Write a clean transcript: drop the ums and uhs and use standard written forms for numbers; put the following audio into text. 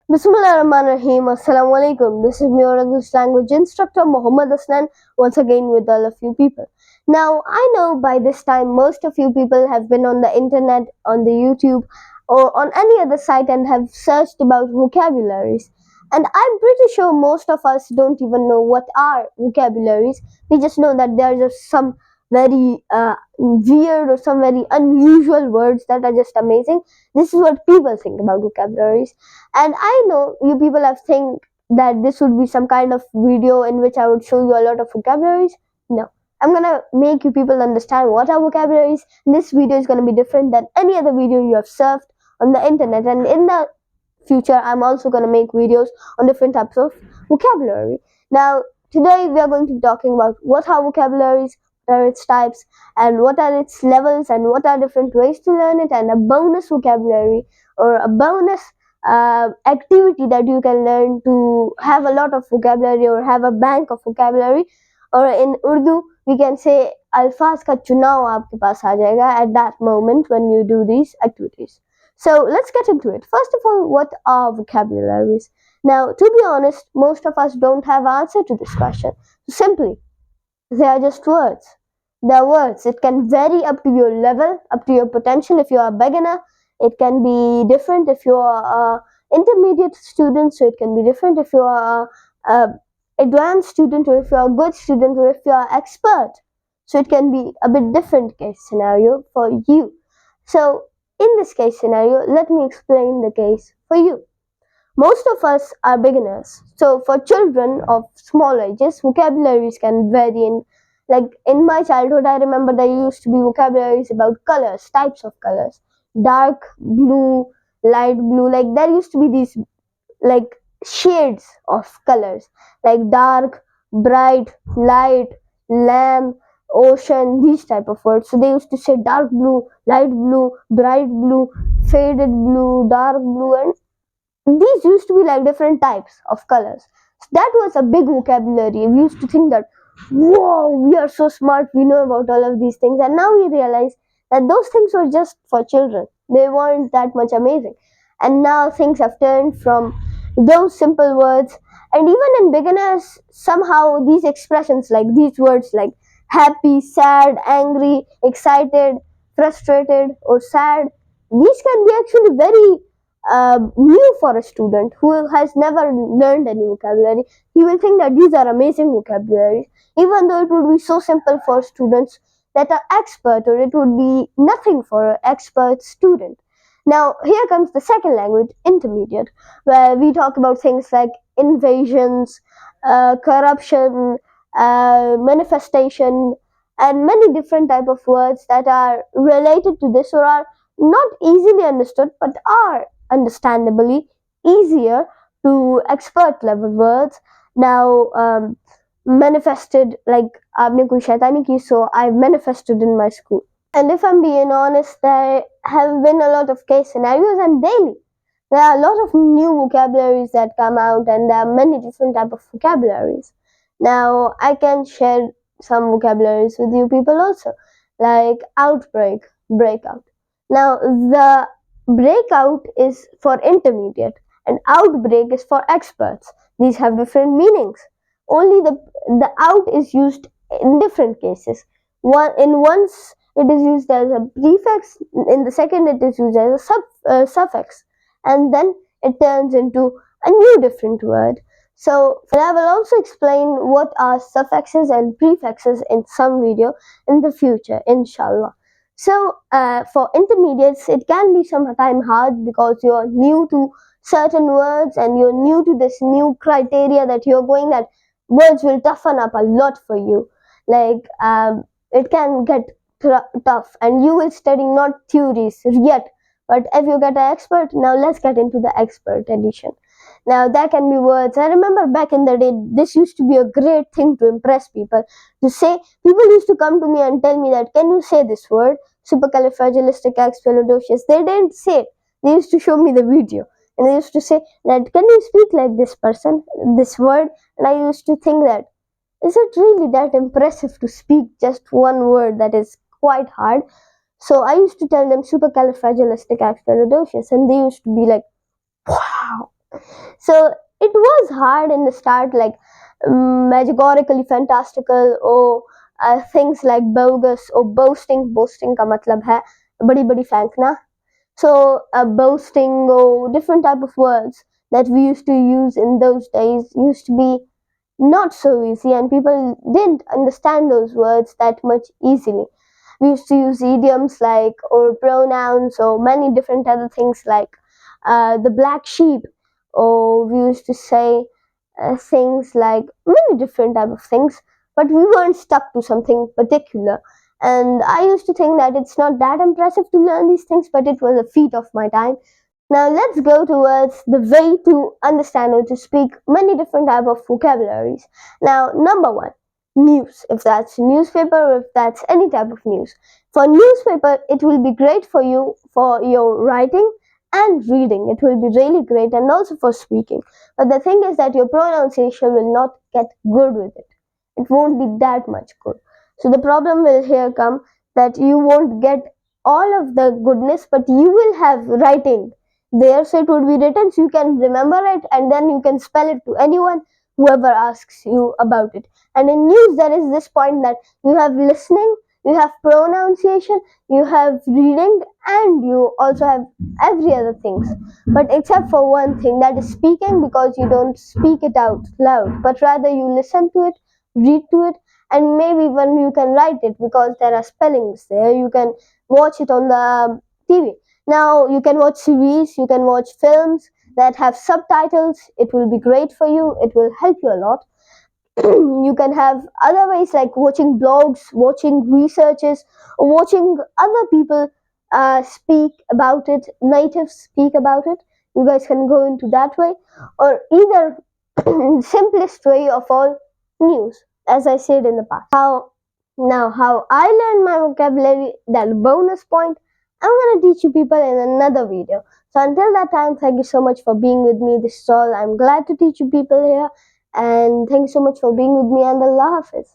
Bismillahirrahmanirrahim. Assalamu alaikum. This is me, your English language instructor Muhammad Hasnain, once again with all of you people. Now, I know by this time most of you people have been on the internet, on the YouTube, or on any other site and have searched about vocabularies. And I'm pretty sure most of us don't even know what are vocabularies. We just know that there are just some very weird or some very unusual words that are just amazing. This is what people think about vocabularies. And I know you people have think that this would be some kind of video in which I would show you a lot of vocabularies. No. I'm gonna make you people understand what are vocabularies. This video is gonna be different than any other video you have surfed on the internet. And in the future, I'm also gonna make videos on different types of vocabulary. Now, today we are going to be talking about what are vocabularies, what are its types, and what are its levels, and what are different ways to learn it, and a bonus vocabulary or a bonus activity that you can learn to have a lot of vocabulary or have a bank of vocabulary. Or in Urdu, we can say अल्फाज का चुनाव आपके पास आ जाएगा at that moment when you do these activities. So let's get into it. First of all, what are vocabularies? Now, to be honest, most of us don't have answer to this question. Simply, they are just words. They are words. It can vary up to your level, up to your potential. If you are a beginner, it can be different. If you are an intermediate student, so it can be different. If you are an advanced student, or if you are a good student, or if you are expert, so it can be a bit different case scenario for you. So in this case scenario, let me explain the case for you. Most of us are beginners. So for children of small ages, vocabularies can vary like in my childhood, I remember there used to be vocabularies about colors, types of colors. Dark blue, light blue, like there used to be these like shades of colors, like dark, bright, light, lamp, ocean, these type of words. So they used to say dark blue, light blue, bright blue, faded blue, dark blue, and these used to be like different types of colors. So that was a big vocabulary. We used to think that, whoa, we are so smart, we know about all of these things. And now we realize that those things were just for children. They weren't that much amazing. And now things have turned from those simple words. And even in beginners, somehow these expressions, like these words like happy, sad, angry, excited, frustrated, or sad, these can be actually very new for a student who has never learned any vocabulary. He will think that these are amazing vocabularies, even though it would be so simple for students that are expert, or it would be nothing for an expert student. Now, here comes the second language, intermediate, where we talk about things like invasions, corruption, manifestation, and many different type of words that are related to this or are not easily understood but are understandably easier to expert level words. Now, manifested, like aapne koi shaitani ki, so I've manifested in my school. And if I'm being honest, there have been a lot of case scenarios, and daily there are a lot of new vocabularies that come out, and there are many different type of vocabularies. Now, I can share some vocabularies with you people also, like outbreak, breakout. Now, the breakout is for intermediate, and outbreak is for experts. These have different meanings. Only the out is used in different cases. Once it is used as a prefix, in the second it is used as a suffix, and then it turns into a new different word. So I will also explain what are suffixes and prefixes in some video in the future, inshallah. So for intermediates, it can be sometimes hard because you're new to certain words and you're new to this new criteria that you're going, that words will toughen up a lot for you. Like it can get tough, and you will study not theories yet, but if you get an expert, now let's get into the expert edition. Now there can be words. I remember back in the day, this used to be a great thing to impress people. To say, people used to come to me and tell me that, can you say this word, supercalifragilisticexpialidocious? They didn't say it. They used to show me the video, and they used to say that, can you speak like this person, this word? And I used to think that, is it really that impressive to speak just one word that is quite hard? So I used to tell them supercalifragilisticexpialidocious, and they used to be like, wow. So it was hard in the start, like magically fantastical, or things like bogus or boasting. Boasting का मतलब है बड़ी बड़ी फेंकना. So boasting or different type of words that we used to use in those days used to be not so easy, and people didn't understand those words that much easily. We used to use idioms like, or pronouns, or many different other things like the black sheep, or we used to say things like many different type of things, but we weren't stuck to something particular. And I used to think that it's not that impressive to learn these things, but it was a feat of my time. Now let's go towards the way to understand or to speak many different type of vocabularies. Now, number one, news. If that's newspaper or if that's any type of news. For newspaper, it will be great for you for your writing and reading. It will be really great, and also for speaking. But the thing is that your pronunciation will not get good with it. It won't be that much good. So the problem will here come that you won't get all of the goodness, but you will have writing there, so it would be written so you can remember it, and then you can spell it to anyone whoever asks you about it. And in news there is this point that you have listening, you have pronunciation, you have reading, and you also have every other things, but except for one thing, that is speaking, because you don't speak it out loud, but rather you listen to it, read to it, and maybe even you can write it because there are spellings there. You can watch it on the TV. Now you can watch series, you can watch films that have subtitles. It will be great for you. It will help you a lot. You can have other ways like watching blogs, watching researches, or watching other people speak about it, natives speak about it. You guys can go into that way, or either simplest way of all, news, as I said in the past. How I learned my vocabulary, that bonus point, I'm gonna teach you people in another video. So until that time, thank you so much for being with me. This is all. I'm glad to teach you people here, and thank you so much for being with me, and Allah Hafiz.